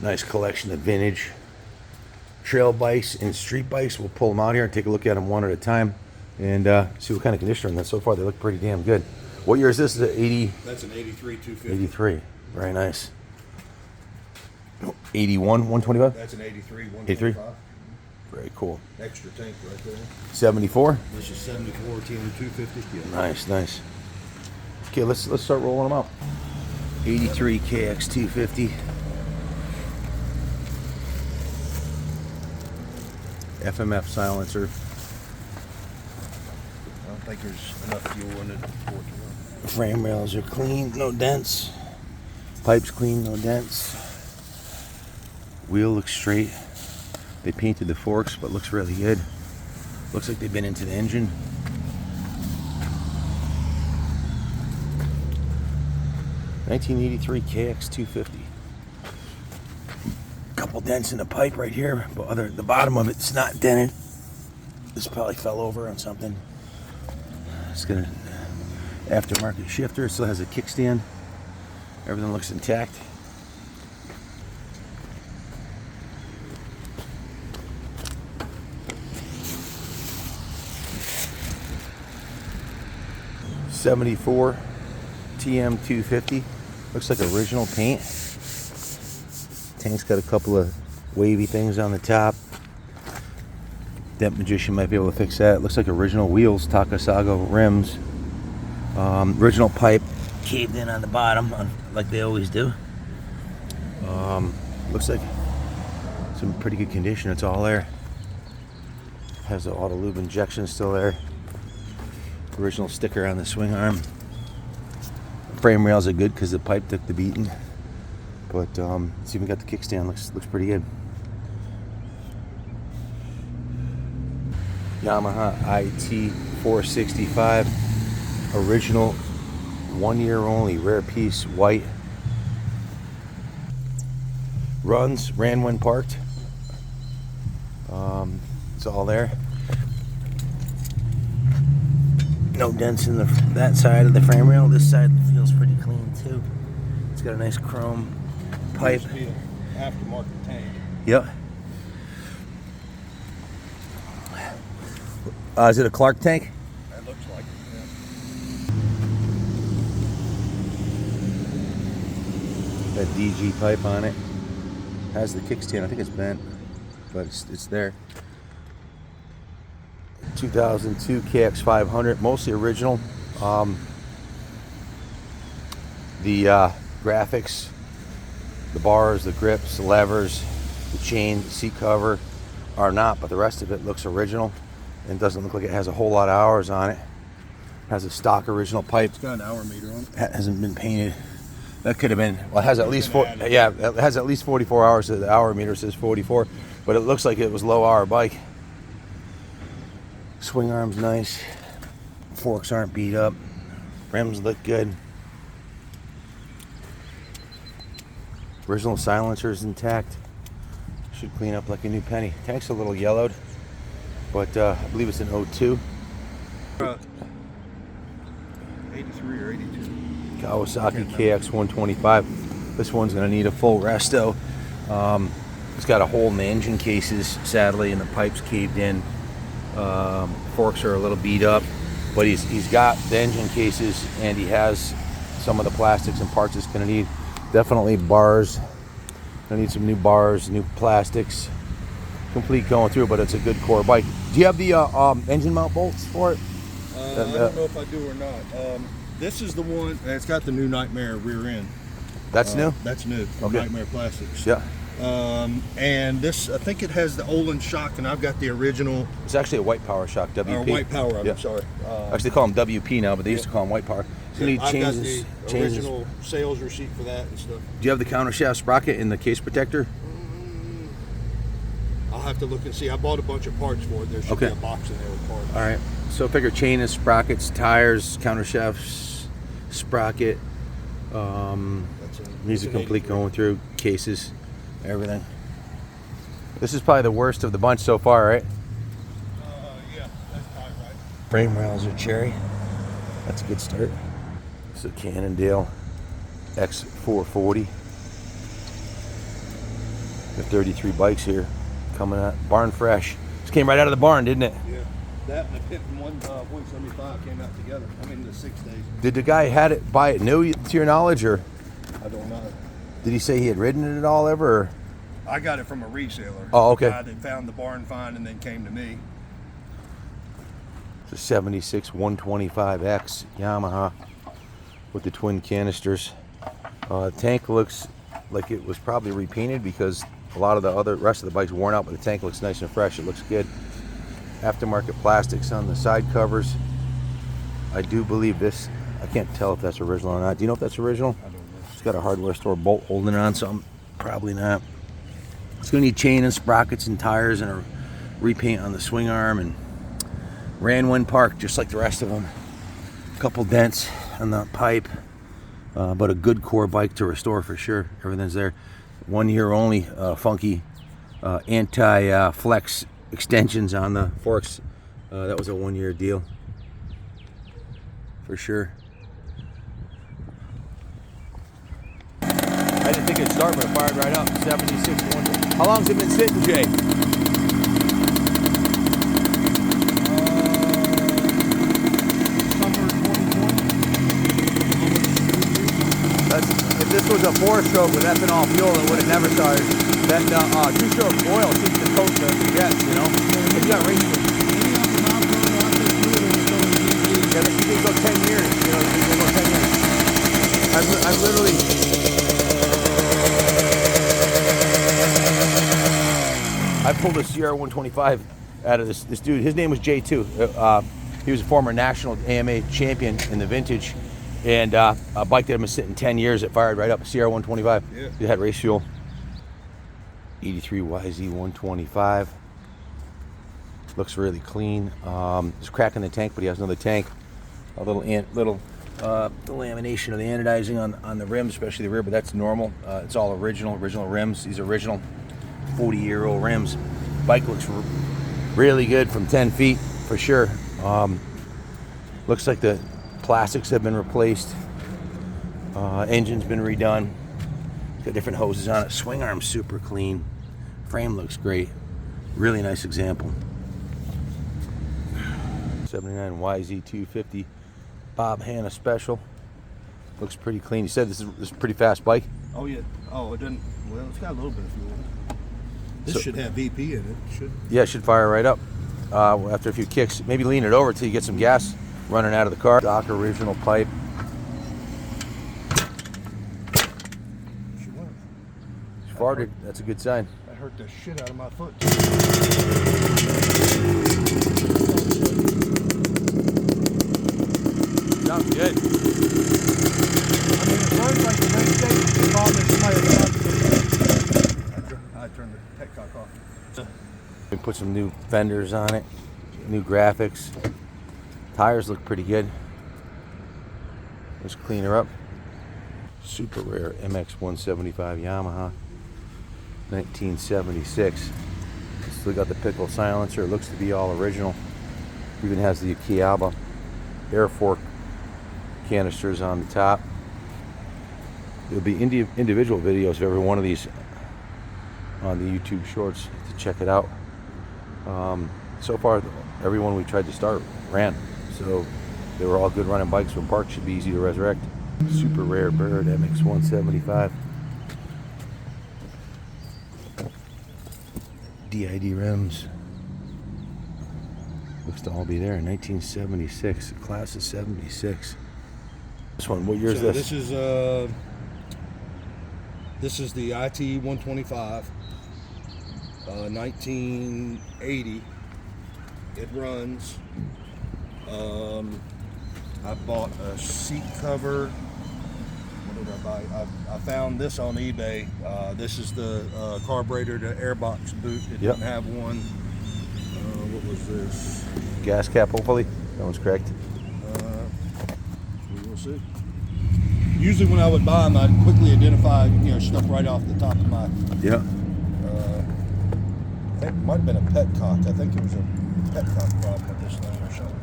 Nice collection of vintage trail bikes and street bikes. We'll pull them out here and take a look at them one at a time and see what kind of condition they're in. So far, they look pretty damn good. What year is this? Is it 80? That's an 83 250. 83. Very nice. 81 125? That's an 83 83? 125. Very cool. Extra tank right there. 74? This is 74 TM 250. Yeah. Nice, nice. Okay, let's start rolling them out. 83 KX 250. FMF silencer. I don't think there's enough fuel in it for it to run. Frame rails are clean, no dents. Pipes clean, no dents. Wheel looks straight. They painted the forks, but looks really good. Looks like they've been into the engine. (1983) KX 250. Couple dents in the pipe right here, but the bottom of it's not dented. This probably fell over on something. It's got an aftermarket shifter. It still has a kickstand. Everything looks intact. '74 TM 250. Looks like original paint. Tank's got a couple of wavy things on the top. Dent Magician might be able to fix that. Looks like original wheels, Takasago rims. Original pipe caved in on the bottom, like they always do. Looks like it's in pretty good condition. It's all there. Has the auto lube injection still there. Original sticker on the swing arm. Frame rails are good because the pipe took the beating. But it's even got the kickstand. Looks pretty good. Yamaha IT 465, original, 1 year only, rare piece, white. Ran when parked. It's all there. No dents in that side of the frame rail. This side feels pretty clean too. It's got a nice chrome pipe. Aftermarket tank. Yep. Is it a Clark tank? That looks like it, yeah. That DG pipe on it. Has the kickstand. I think it's bent, but it's there. 2002 KX 500, mostly original. The graphics, the bars, the grips, the levers, the chain, the seat cover are not, but the rest of it looks original and doesn't look like it has a whole lot of hours on it. Has a stock original pipe. It's got an hour meter on it. Hasn't been painted. That could have been, well, it has at least it has at least 44 hours. The hour meter says 44, but it looks like it was low hour bike. Swing arm's nice. Forks aren't beat up. Rims look good. Original silencer's intact. Should clean up like a new penny. Tank's a little yellowed, but I believe it's an 02. 83 or 82. Kawasaki KX 125. This one's going to need a full resto. It's got a hole in the engine cases, sadly, and the pipe's caved in. Forks are a little beat up, but he's got the engine cases and he has some of the plastics and parts it's going to need. Definitely bars. Gonna need some new bars, new plastics. Complete going through, but it's a good core bike. Do you have the engine mount bolts for it? I don't know if I do or not. This is the one. It's got the new Nightmare rear end. That's new? That's new from Okay. Nightmare Plastics. Yeah. And this, I think it has the Olin shock, and I've got the original. It's actually a White Power shock, WP. Or White Power, I'm Yeah. sorry. Actually, they call them WP now, but they used to call them White Power. So you need I've changes. got the original sales receipt for that and stuff. Do you have the counter shaft sprocket in the case protector? I'll have to look and see. I bought a bunch of parts for it. There should be a box in there with parts. All right. So figure chain is sprockets, tires, counter shafts, sprocket. Needs a complete going through, cases, everything. This is probably the worst of the bunch so far, right? Yeah, that's probably right. Frame rails are cherry. That's a good start. It's a Cannondale X440. The 33 bikes here coming out, barn fresh. This came right out of the barn, didn't it? Yeah. That and the Pippin 1.75 came out together. I mean, the 6 days. Did the guy had it buy it new, to your knowledge, or I don't know. did he say he had ridden it at all ever? Or? I got it from a reseller. Oh, okay. The guy that found the barn find and then came to me. It's a 76 125X Yamaha with the twin canisters. Tank looks like it was probably repainted because a lot of the rest of the bike's worn out, but the tank looks nice and fresh. It looks good. Aftermarket plastics on the side covers. I do believe this, I can't tell if that's original or not. Do you know if that's original? I don't know. It's got a hardware store bolt holding it on, so I'm probably not. It's gonna need chain and sprockets and tires and a repaint on the swing arm, and ran when parked just like the rest of them. A couple dents on the pipe, but a good core bike to restore for sure. Everything's there. 1 year only, funky anti-flex extensions on the forks. That was a 1 year deal for sure. I didn't think it'd start, but it fired right up. 76 1. How long's it been sitting, Jay? Summer 2020. If this was a 4-stroke with ethanol fuel, it would have never started. That 2-stroke oil seems to coat the jets, you know? It's got racing. Yeah, but you can go 10 years, you know, you can go 10 years. I've literally... I pulled a CR125 out of this dude. His name was Jay too. He was a former national AMA champion in the vintage, and a bike that had been sitting 10 years. It fired right up. A CR125. Yeah. It had race fuel. 83 YZ125. Looks really clean. There's a crack in the tank, but he has another tank. A little lamination of the anodizing on the rims, especially the rear, but that's normal. It's all original rims. These are original 40-year-old rims. Bike looks really good from 10 feet for sure. Looks like the plastics have been replaced. Engine's been redone. Got different hoses on it. Swing arm's super clean. Frame looks great. Really nice example. 79 YZ250 Bob Hanna Special. Looks pretty clean. You said this is a pretty fast bike? Oh, yeah. Oh, it doesn't. Well, it's got a little bit of fuel. This should have VP in it. Should. Yeah, it should fire right up. After a few kicks, maybe lean it over till you get some gas running out of the car. Stock original pipe. She went. She farted. That's a good sign. That hurt the shit out of my foot. Sounds good. I mean, it runs like the next day. The problem is I turned the petcock off. We put some new fenders on it, new graphics. Tires look pretty good. Let's clean her up. Super rare MX175 Yamaha, 1976. Still got the pickle silencer. It looks to be all original. Even has the Kiaba air fork canisters on the top. There'll be individual videos of every one of these on the YouTube shorts to check it out. So far, everyone we tried to start ran, so they were all good running bikes. From park should be easy to resurrect. Super rare bird MX175. DID rims. Looks to all be there. 1976, class of 76. This one, what year is this? This is the IT 125, 1980. It runs. I bought a seat cover. What did I buy? I found this on eBay. This is the carburetor to airbox boot. It Yep. didn't have one. What was this? Gas cap, hopefully. That one's correct. We will see. Usually when I would buy them, I'd quickly identify, stuff right off the top of my. Yeah. I think it might have been a petcock. I think it was a petcock problem with this thing or something.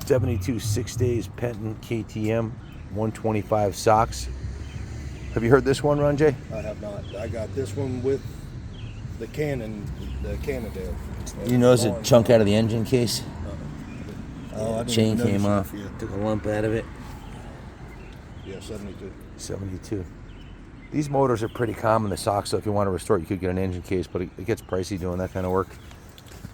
72 6 days Penton KTM 125 socks. Have you heard this one run, Jay? I have not. I got this one with the Cannondale. You notice a chunk out of the engine case? Oh, I didn't Chain even came notice off. that yet. Took a lump out of it. Yeah, 72. 72. These motors are pretty common, the SOX, so if you want to restore it, you could get an engine case, but it gets pricey doing that kind of work.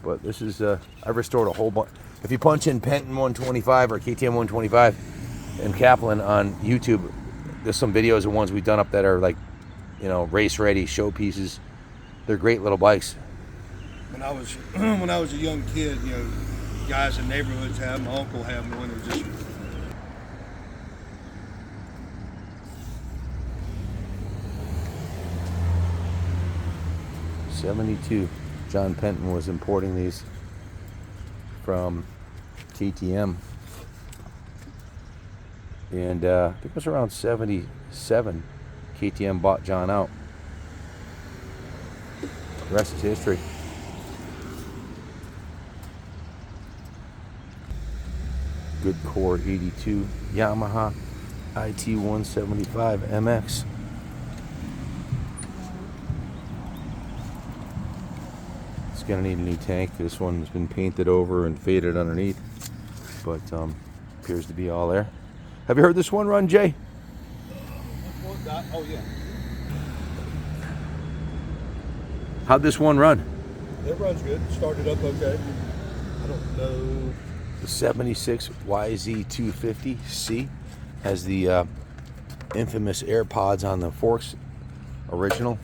But this is, I've restored a whole bunch. If you punch in Penton 125 or KTM 125 and Kaplan on YouTube, there's some videos of ones we've done up that are like, you know, race ready, showpieces. They're great little bikes. When I was a young kid, you know, guys in neighborhoods had, my uncle had one that was just 72. John Penton was importing these from KTM. And I think it was around 77 KTM bought John out. The rest is history. Good core 82 Yamaha IT 175 MX. It's gonna need a new tank. This one's been painted over and faded underneath, but appears to be all there. Have you heard this one run, Jay? Oh yeah. How'd this one run? It runs good. Started up okay. I don't know. The 76 YZ250C has the infamous air pods on the forks. Original.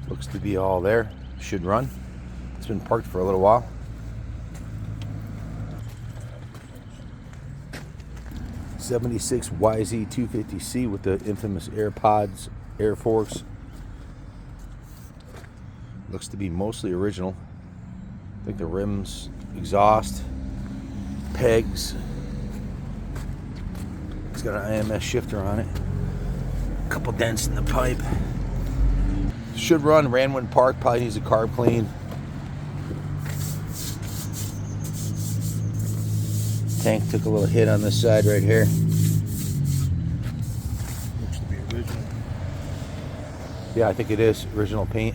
Looks to be all there. Should run. It's been parked for a little while. '76 YZ250C with the infamous air pods, air forks. Looks to be mostly original. I think the rims, exhaust, pegs. It's got an IMS shifter on it. A couple dents in the pipe. Should run. Ran when parked. Probably needs a carb clean. Tank took a little hit on this side right here. Looks to be original. Yeah, I think it is original paint.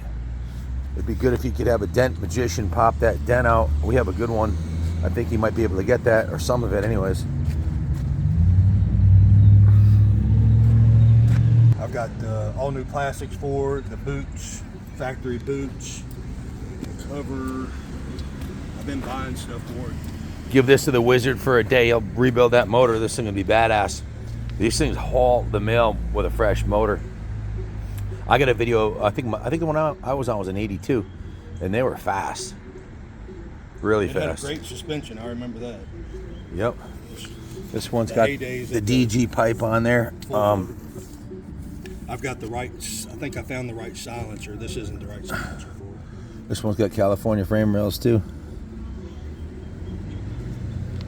It'd be good if you could have a dent magician pop that dent out. We have a good one. I think he might be able to get that, or some of it anyways. I've got all new plastics for it, the boots, factory boots, the cover. I've been buying stuff for it. Give this to the wizard for a day. He'll rebuild that motor. This thing will be badass. These things haul the mail with a fresh motor. I got a video. I think the one I was on was an 82, and they were fast, really fast. Had a great suspension. I remember that. Yep. This one's got the DG pipe on there. I've got the right. I think I found the right silencer. This isn't the right silencer for it. This one's got California frame rails too.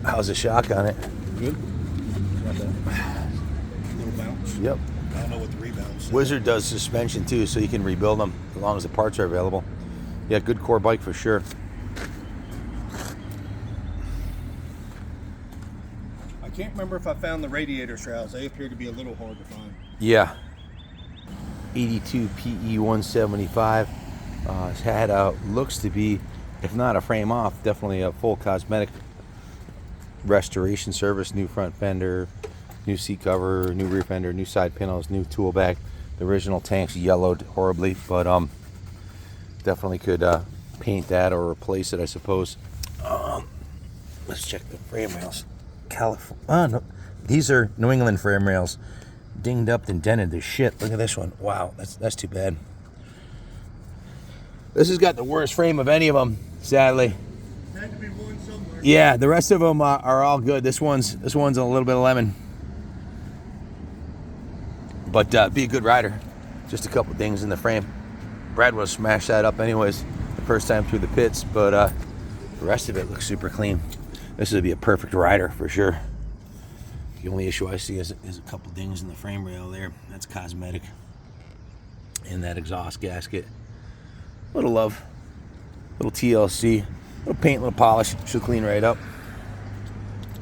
How's the shock on it? Good. Little bounce. Yep. I don't know what the rebound is. Wizard does suspension too, so you can rebuild them as long as the parts are available. Yeah, good core bike for sure. I can't remember if I found the radiator shrouds. They appear to be a little hard to find. Yeah. 82 PE 175. It's had looks to be, if not a frame off, definitely a full cosmetic restoration service. New front fender, new seat cover, new rear fender, new side panels, new tool bag. The original tank's yellowed horribly, but definitely could paint that or replace it, I suppose. Let's check the frame rails. No. These are New England frame rails. Dinged up and dented to shit. Look at this one. Wow, that's too bad. This has got the worst frame of any of them, sadly. Had to be one somewhere. Yeah, the rest of them are all good. This one's a little bit of lemon. But be a good rider. Just a couple dings in the frame. Brad would have smashed that up anyways the first time through the pits, but the rest of it looks super clean. This would be a perfect rider for sure. The only issue I see is a couple dings in the frame rail there. That's cosmetic. And that exhaust gasket. Little love. Little TLC. Little paint, little polish. Should clean right up.